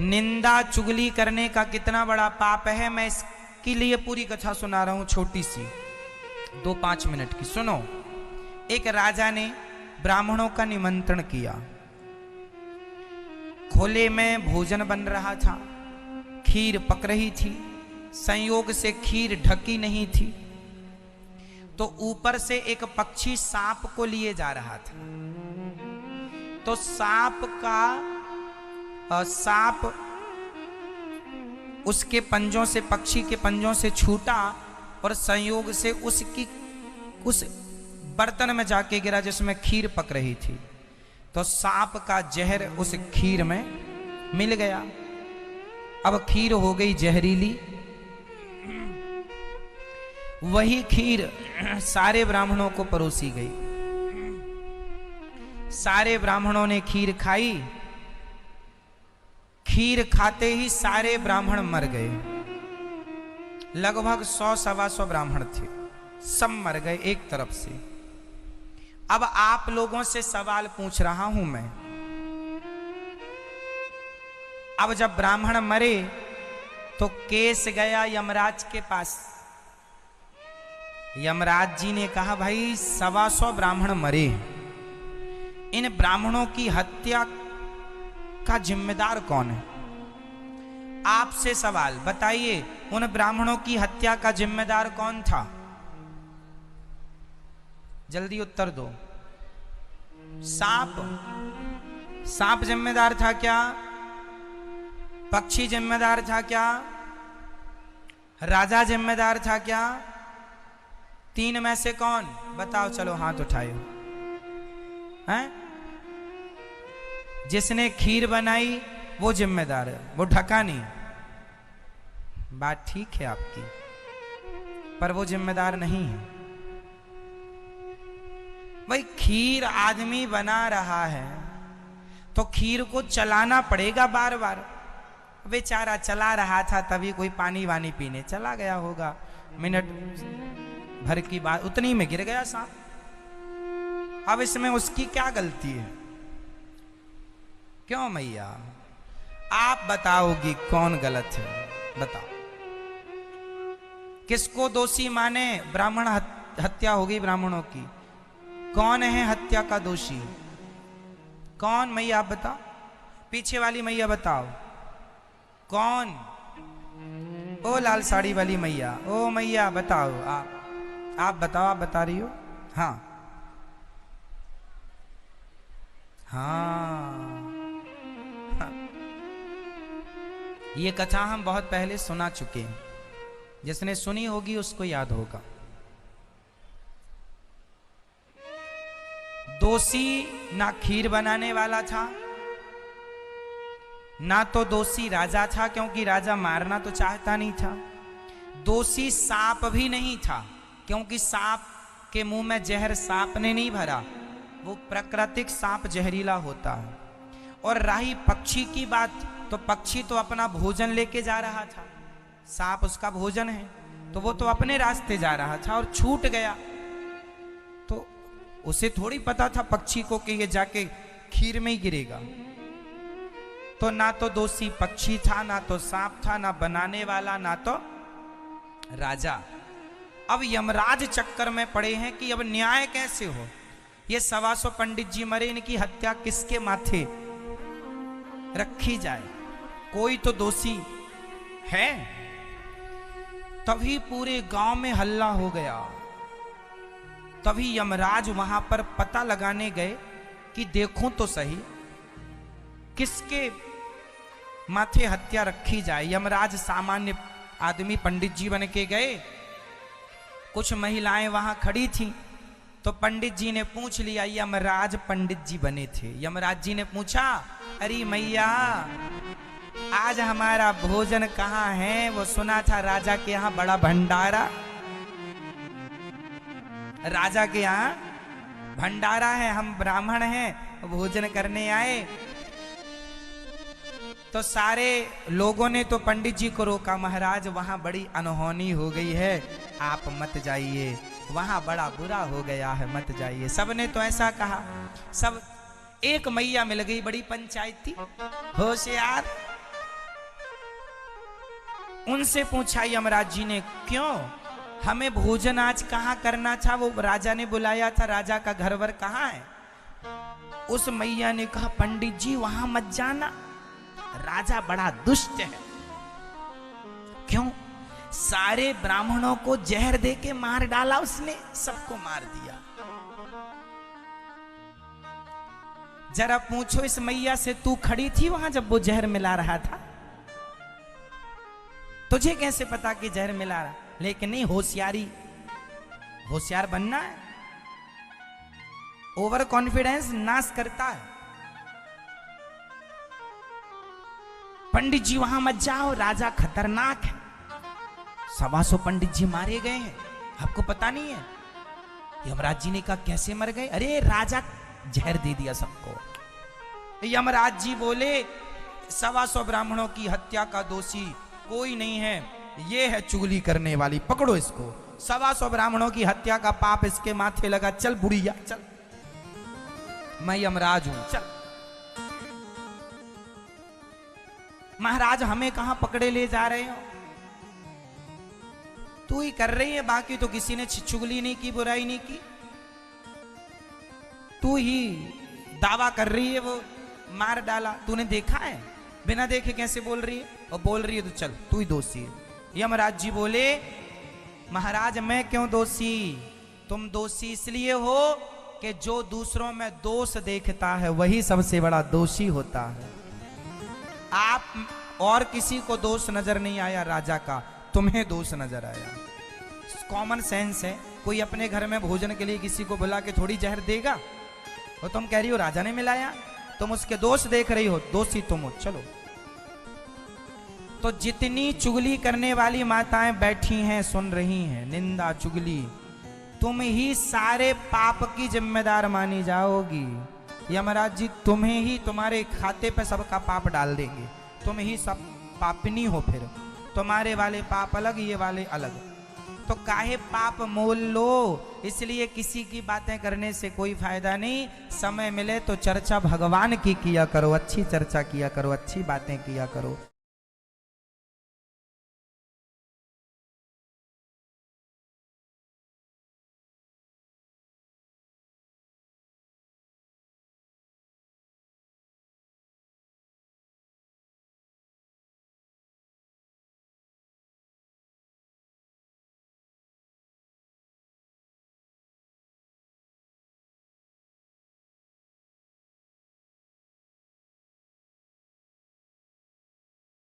निंदा चुगली करने का कितना बड़ा पाप है। मैं इसके लिए पूरी कथा सुना रहा हूं, छोटी सी 2-5 मिनट की। सुनो। एक राजा ने ब्राह्मणों का निमंत्रण किया। खोले में भोजन बन रहा था, खीर पक रही थी। संयोग से खीर ढकी नहीं थी, तो ऊपर से एक पक्षी सांप को लिए जा रहा था। तो सांप उसके पंजों से, पक्षी के पंजों से छूटा और संयोग से उस बर्तन में जाके गिरा जिसमें खीर पक रही थी। तो सांप का जहर उस खीर में मिल गया। अब खीर हो गई जहरीली। वही खीर सारे ब्राह्मणों को परोसी गई। सारे ब्राह्मणों ने खीर खाई। खीर खाते ही सारे ब्राह्मण मर गए। लगभग 100-125 ब्राह्मण थे, सब मर गए एक तरफ से। अब आप लोगों से सवाल पूछ रहा हूं मैं। अब जब ब्राह्मण मरे तो केस गया यमराज के पास। यमराज जी ने कहा, भाई 125 ब्राह्मण मरे, इन ब्राह्मणों की हत्या का जिम्मेदार कौन है? आपसे सवाल, बताइए उन ब्राह्मणों की हत्या का जिम्मेदार कौन था? जल्दी उत्तर दो। सांप जिम्मेदार था क्या? पक्षी जिम्मेदार था क्या? राजा जिम्मेदार था क्या? 3 में से कौन? बताओ, चलो हाथ उठाओ। हैं? जिसने खीर बनाई वो जिम्मेदार है, वो ढका नहीं। बात ठीक है आपकी, पर वो जिम्मेदार नहीं है। भाई खीर आदमी बना रहा है तो खीर को चलाना पड़ेगा बार बार। बेचारा चला रहा था, तभी कोई पानी वानी पीने चला गया होगा, मिनट भर की बात, उतनी में गिर गया सांप। अब इसमें उसकी क्या गलती है? क्यों मैया, आप बताओगी कौन गलत है? बताओ, किसको दोषी माने? ब्राह्मण हत्या होगी ब्राह्मणों की। कौन है हत्या का दोषी? कौन? मैया आप बताओ, पीछे वाली मैया बताओ कौन? ओ लाल साड़ी वाली मैया, ओ मैया बताओ, आप बताओ, आप बता रही हो? हाँ हाँ, ये कथा हम बहुत पहले सुना चुके हैं। जिसने सुनी होगी उसको याद होगा। दोषी ना खीर बनाने वाला था, ना तो दोषी राजा था, क्योंकि राजा मारना तो चाहता नहीं था। दोषी सांप भी नहीं था, क्योंकि सांप के मुंह में जहर सांप ने नहीं भरा, वो प्राकृतिक सांप जहरीला होता है। और रही पक्षी की बात, तो पक्षी तो अपना भोजन लेके जा रहा था, सांप उसका भोजन है, तो वो तो अपने रास्ते जा रहा था और छूट गया। तो उसे थोड़ी पता था पक्षी को कि ये जाके खीर में ही गिरेगा। तो ना तो दोषी पक्षी था, ना तो सांप था, ना बनाने वाला, ना तो राजा। अब यमराज चक्कर में पड़े हैं कि अब न्याय कैसे हो। ये 125 पंडित जी मरे, इनकी हत्या किसके माथे रखी जाए? कोई तो दोषी है। तभी पूरे गांव में हल्ला हो गया। तभी यमराज वहां पर पता लगाने गए कि देखूं तो सही किसके माथे हत्या रखी जाए। यमराज सामान्य आदमी पंडित जी बन के गए। कुछ महिलाएं वहां खड़ी थीं, तो पंडित जी ने पूछ लिया। यमराज पंडित जी बने थे। यमराज जी ने पूछा, अरे मैया आज हमारा भोजन कहाँ है? वो सुना था राजा के यहाँ बड़ा भंडारा, राजा के यहाँ भंडारा है, हम ब्राह्मण हैं, भोजन करने आए। तो सारे लोगों ने तो पंडित जी को रोका, महाराज वहां बड़ी अनहोनी हो गई है, आप मत जाइए, वहां बड़ा बुरा हो गया है, मत जाइए। सबने तो ऐसा कहा। सब एक मैया मिल गई, बड़ी पंचायती होशियार, उनसे पूछा यमराज जी ने, क्यों, हमें भोजन आज कहाँ करना था, वो राजा ने बुलाया था, राजा का घर वर कहाँ है। उस मैया ने कहा, पंडित जी वहां मत जाना, राजा बड़ा दुष्ट है। क्यों, सारे ब्राह्मणों को जहर दे के मार डाला उसने, सबको मार दिया। जरा पूछो इस मैया से, तू खड़ी थी वहां जब वो जहर मिला रहा था, तुझे कैसे पता कि जहर मिला रहा। लेकिन नहीं, होशियार बनना है। ओवर कॉन्फिडेंस नाश करता है। पंडित जी वहां मत जाओ, राजा खतरनाक है, 125 पंडित जी मारे गए हैं, आपको पता नहीं है। यमराज जी ने कहा, कैसे मर गए। अरे राजा जहर दे दिया सबको। यमराज जी बोले, 125 ब्राह्मणों की हत्या का दोषी कोई नहीं है, ये है चुगली करने वाली, पकड़ो इसको। 125 ब्राह्मणों की हत्या का पाप इसके माथे लगा, चल बुढ़िया चल, मैं यमराज हूं, चल। महाराज हमें कहां पकड़े ले जा रहे हो, तू ही कर रही है, बाकी तो किसी ने चुगली नहीं की, बुराई नहीं की, तू ही दावा कर रही है वो मार डाला, तूने देखा है, बिना देखे कैसे बोल रही है, और बोल रही है तो चल तू ही दोषी है। यमराज जी बोले, महाराज मैं क्यों दोषी, तुम दोषी इसलिए हो कि जो दूसरों में दोष देखता है वही सबसे बड़ा दोषी होता है। आप और किसी को दोष नजर नहीं आया राजा का, तुम्हें दोष नजर आया। कॉमन सेंस है, कोई अपने घर में भोजन के लिए किसी को बुला के थोड़ी जहर देगा, और तुम कह रही हो राजा ने मिलाया, तुम उसके दोष देख रही हो, दोषी तुम हो। चलो, तो जितनी चुगली करने वाली माताएं बैठी हैं, सुन रही हैं, निंदा चुगली, तुम ही सारे पाप की जिम्मेदार मानी जाओगी। यमराज जी तुम्हें ही, तुम्हारे खाते पे सबका पाप डाल देंगे, तुम ही सब पापिनी हो, फिर तुम्हारे वाले पाप अलग, ये वाले अलग, तो काहे पाप मोल लो। इसलिए किसी की बातें करने से कोई फायदा नहीं, समय मिले तो चर्चा भगवान की किया करो, अच्छी चर्चा किया करो, अच्छी बातें किया करो।